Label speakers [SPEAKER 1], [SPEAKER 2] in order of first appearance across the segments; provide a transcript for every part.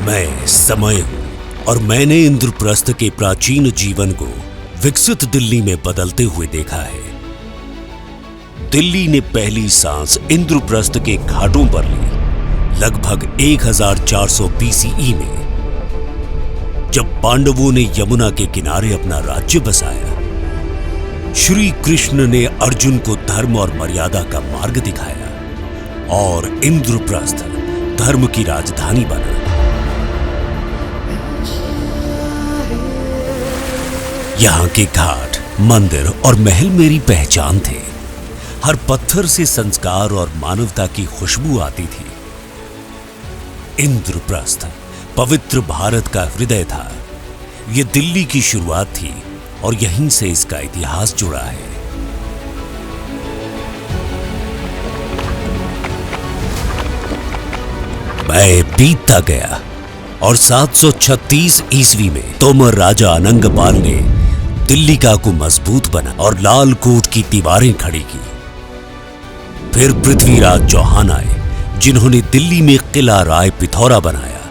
[SPEAKER 1] मैं समय हूं और मैंने इंद्रप्रस्थ के प्राचीन जीवन को विकसित दिल्ली में बदलते हुए देखा है। दिल्ली ने पहली सांस इंद्रप्रस्थ के घाटों पर ली लगभग 1400 BCE में, जब पांडवों ने यमुना के किनारे अपना राज्य बसाया। श्री कृष्ण ने अर्जुन को धर्म और मर्यादा का मार्ग दिखाया और इंद्रप्रस्थ धर्म की राजधानी बना। यहाँ के घाट, मंदिर और महल मेरी पहचान थे। हर पत्थर से संस्कार और मानवता की खुशबू आती थी। इंद्रप्रस्थ पवित्र भारत का हृदय था। यह दिल्ली की शुरुआत थी और यहीं से इसका इतिहास जुड़ा है। मैं बीतता गया और 736 ईस्वी में तोमर राजा अनंगपाल ने दिल्ली का को मजबूत बना और लाल कोट की दीवारें खड़ी की। फिर पृथ्वीराज चौहान आए, जिन्होंने दिल्ली में किला राय पिथौरा बनाया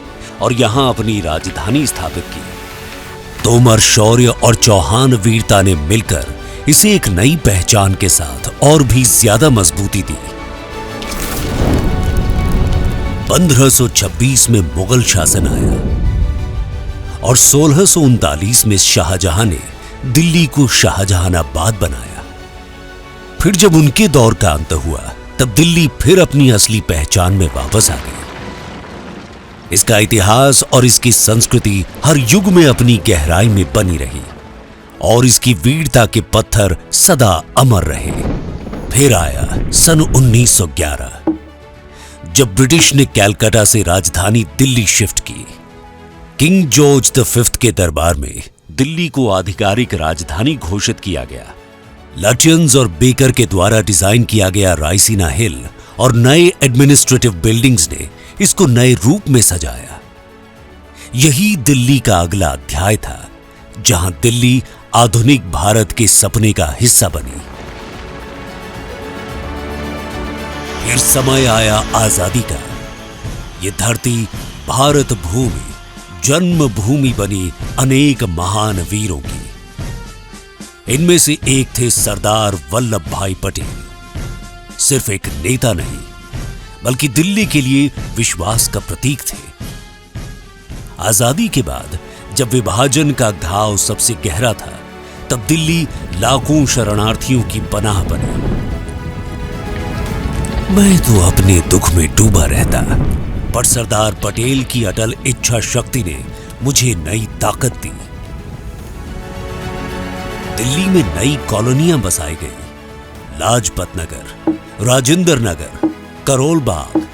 [SPEAKER 1] और यहां अपनी राजधानी स्थापित की। तोमर शौर्य और चौहान वीरता ने मिलकर इसे एक नई पहचान के साथ और भी ज्यादा मजबूती दी। 1526 में मुगल शासन आया और 1639 में शाहजहां ने दिल्ली को शाहजहानाबाद बनाया। फिर जब उनके दौर का अंत हुआ, तब दिल्ली फिर अपनी असली पहचान में वापस आ गई। इसका इतिहास और इसकी संस्कृति हर युग में अपनी गहराई में बनी रही और इसकी वीरता के पत्थर सदा अमर रहे। फिर आया सन 1911, जब ब्रिटिश ने कलकत्ता से राजधानी दिल्ली शिफ्ट की। किंग जॉर्ज V के दरबार में दिल्ली को आधिकारिक राजधानी घोषित किया गया। लटियंस और बेकर के द्वारा डिजाइन किया गया रायसीना हिल और नए एडमिनिस्ट्रेटिव बिल्डिंग्स ने इसको नए रूप में सजाया। यही दिल्ली का अगला अध्याय था, जहां दिल्ली आधुनिक भारत के सपने का हिस्सा बनी। फिर समय आया आजादी का। ये धरती भारत भूमि जन्मभूमि बनी अनेक महान वीरों की। इनमें से एक थे सरदार वल्लभ भाई पटेल। सिर्फ एक नेता नहीं, बल्कि दिल्ली के लिए विश्वास का प्रतीक थे। आजादी के बाद जब विभाजन का घाव सबसे गहरा था, तब दिल्ली लाखों शरणार्थियों की पनाह बनी। मैं तो अपने दुख में डूबा रहता, पर सरदार पटेल की अटल इच्छा शक्ति ने मुझे नई ताकत दी। दिल्ली में नई कॉलोनियां बसाई गई। लाजपत नगर, राजेंद्र नगर, करोल बाग,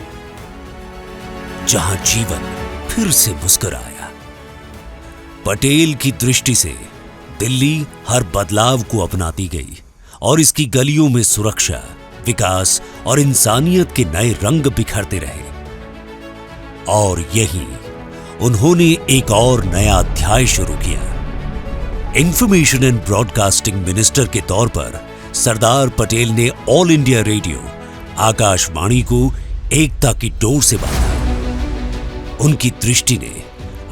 [SPEAKER 1] जहां जीवन फिर से मुस्कुराया। पटेल की दृष्टि से दिल्ली हर बदलाव को अपनाती गई और इसकी गलियों में सुरक्षा, विकास और इंसानियत के नए रंग बिखरते रहे। और यही उन्होंने एक और नया अध्याय शुरू किया। इंफॉर्मेशन एंड ब्रॉडकास्टिंग मिनिस्टर के तौर पर सरदार पटेल ने ऑल इंडिया रेडियो आकाशवाणी को एकता की डोर से बांधा। उनकी दृष्टि ने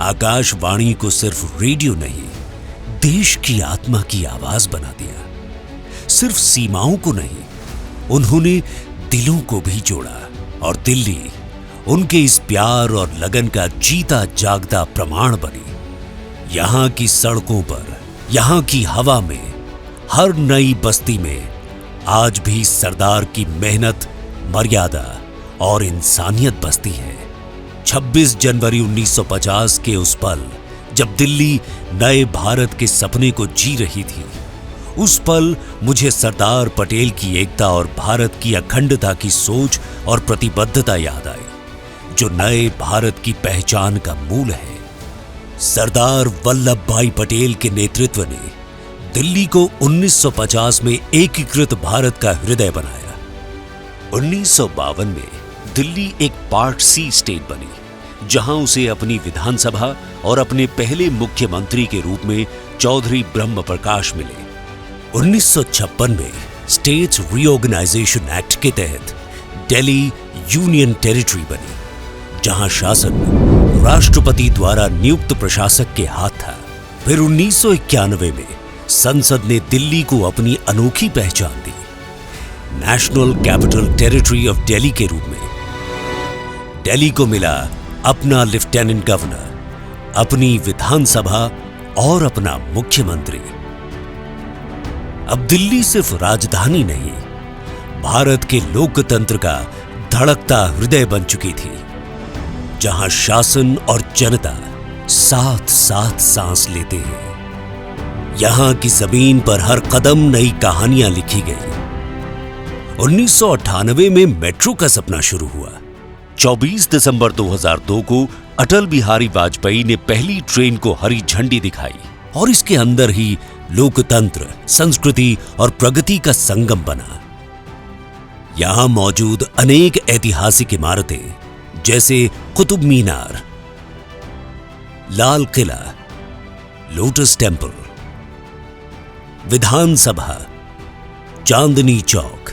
[SPEAKER 1] आकाशवाणी को सिर्फ रेडियो नहीं, देश की आत्मा की आवाज बना दिया। सिर्फ सीमाओं को नहीं, उन्होंने दिलों को भी जोड़ा और दिल्ली उनके इस प्यार और लगन का जीता जागता प्रमाण बनी। यहां की सड़कों पर, यहां की हवा में, हर नई बस्ती में आज भी सरदार की मेहनत, मर्यादा और इंसानियत बसती है। 26 जनवरी 1950 के उस पल जब दिल्ली नए भारत के सपने को जी रही थी, उस पल मुझे सरदार पटेल की एकता और भारत की अखंडता की सोच और प्रतिबद्धता याद आई, जो नए भारत की पहचान का मूल है। सरदार वल्लभ भाई पटेल के नेतृत्व ने दिल्ली को 1950 में एकीकृत भारत का हृदय बनाया। 1952 में दिल्ली एक पार्ट सी स्टेट बनी, जहां उसे अपनी विधानसभा और अपने पहले मुख्यमंत्री के रूप में चौधरी ब्रह्म प्रकाश मिले। 1956 में स्टेट्स रीऑर्गेनाइजेशन एक्ट के तहत दिल्ली यूनियन टेरिटरी बनी, जहां शासन राष्ट्रपति द्वारा नियुक्त प्रशासक के हाथ था। फिर 1991 में संसद ने दिल्ली को अपनी अनोखी पहचान दी, national capital territory of Delhi के रूप में। दिल्ली को मिला अपना लेफ्टिनेंट गवर्नर, अपनी विधानसभा और अपना मुख्यमंत्री। अब दिल्ली सिर्फ राजधानी नहीं, भारत के लोकतंत्र का धड़कता हृदय बन चुकी थी, जहां शासन और जनता साथ साथ सांस लेते हैं। यहां की जमीन पर हर कदम नई कहानियां लिखी गई। 1998 में मेट्रो का सपना शुरू हुआ। 24 दिसंबर 2002 को अटल बिहारी वाजपेयी ने पहली ट्रेन को हरी झंडी दिखाई और इसके अंदर ही लोकतंत्र, संस्कृति और प्रगति का संगम बना। यहां मौजूद अनेक ऐतिहासिक इमारतें जैसे कुतुब मीनार, लाल किला, लोटस टेम्पल, विधानसभा, चांदनी चौक,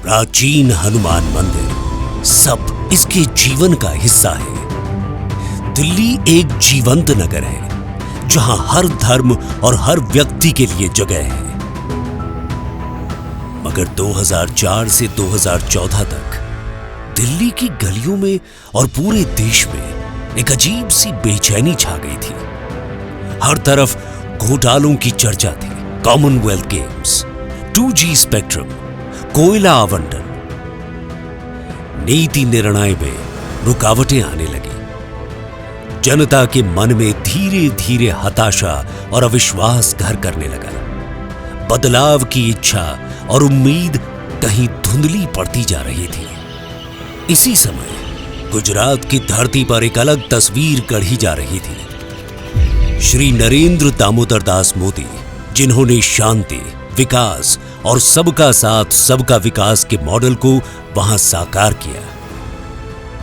[SPEAKER 1] प्राचीन हनुमान मंदिर, सब इसके जीवन का हिस्सा है। दिल्ली एक जीवंत नगर है, जहां हर धर्म और हर व्यक्ति के लिए जगह है। मगर 2004 से 2014 तक दिल्ली की गलियों में और पूरे देश में एक अजीब सी बेचैनी छा गई थी। हर तरफ घोटालों की चर्चा थी, कॉमनवेल्थ गेम्स, 2G स्पेक्ट्रम, कोयला आवंटन। नीति निर्णय में रुकावटें आने लगी। जनता के मन में धीरे धीरे हताशा और अविश्वास घर करने लगा। बदलाव की इच्छा और उम्मीद कहीं धुंधली पड़ती जा रही थी। इसी समय गुजरात की धरती पर एक अलग तस्वीर गढ़ी जा रही थी। श्री नरेंद्र दामोदर दास मोदी, जिन्होंने शांति, विकास और सबका साथ सबका विकास के मॉडल को वहां साकार किया।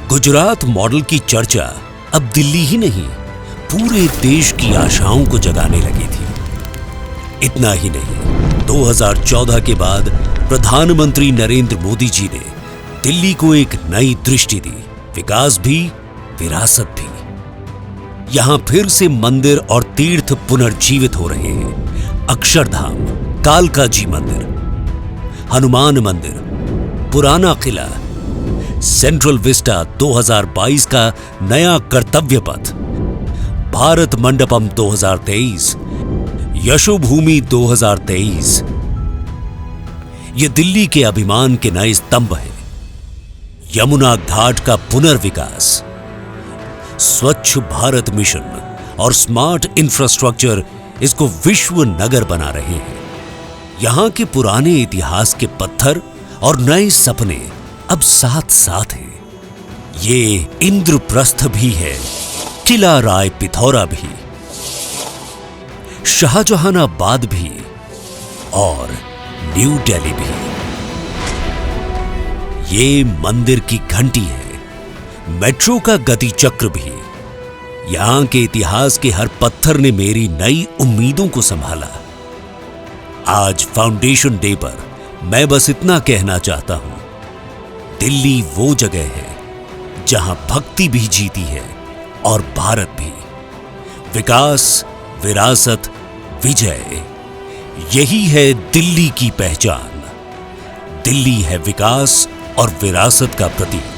[SPEAKER 1] गुजरात मॉडल की चर्चा अब दिल्ली ही नहीं, पूरे देश की आशाओं को जगाने लगी थी। इतना ही नहीं, 2014 के बाद प्रधानमंत्री नरेंद्र मोदी जी ने दिल्ली को एक नई दृष्टि दी, विकास भी, विरासत भी। यहां फिर से मंदिर और तीर्थ पुनर्जीवित हो रहे हैं। अक्षरधाम, कालका जी मंदिर, हनुमान मंदिर, पुराना किला, सेंट्रल विस्टा 2022 का नया कर्तव्य पथ, भारत मंडपम 2023, यशोभूमि 2023। ये दिल्ली के अभिमान के नए स्तंभ हैं। यमुना घाट का पुनर्विकास, स्वच्छ भारत मिशन और स्मार्ट इंफ्रास्ट्रक्चर इसको विश्व नगर बना रहे हैं। यहां के पुराने इतिहास के पत्थर और नए सपने अब साथ साथ हैं। ये इंद्रप्रस्थ भी है, किला राय पिथौरा भी, शाहजहानाबाद भी और न्यू दिल्ली भी। ये मंदिर की घंटी है, मेट्रो का गति चक्र भी। यहां के इतिहास के हर पत्थर ने मेरी नई उम्मीदों को संभाला। आज फाउंडेशन डे पर मैं बस इतना कहना चाहता हूं, दिल्ली वो जगह है जहां भक्ति भी जीती है और भारत भी। विकास, विरासत, विजय, यही है दिल्ली की पहचान। दिल्ली है विकास और विरासत का प्रतीक।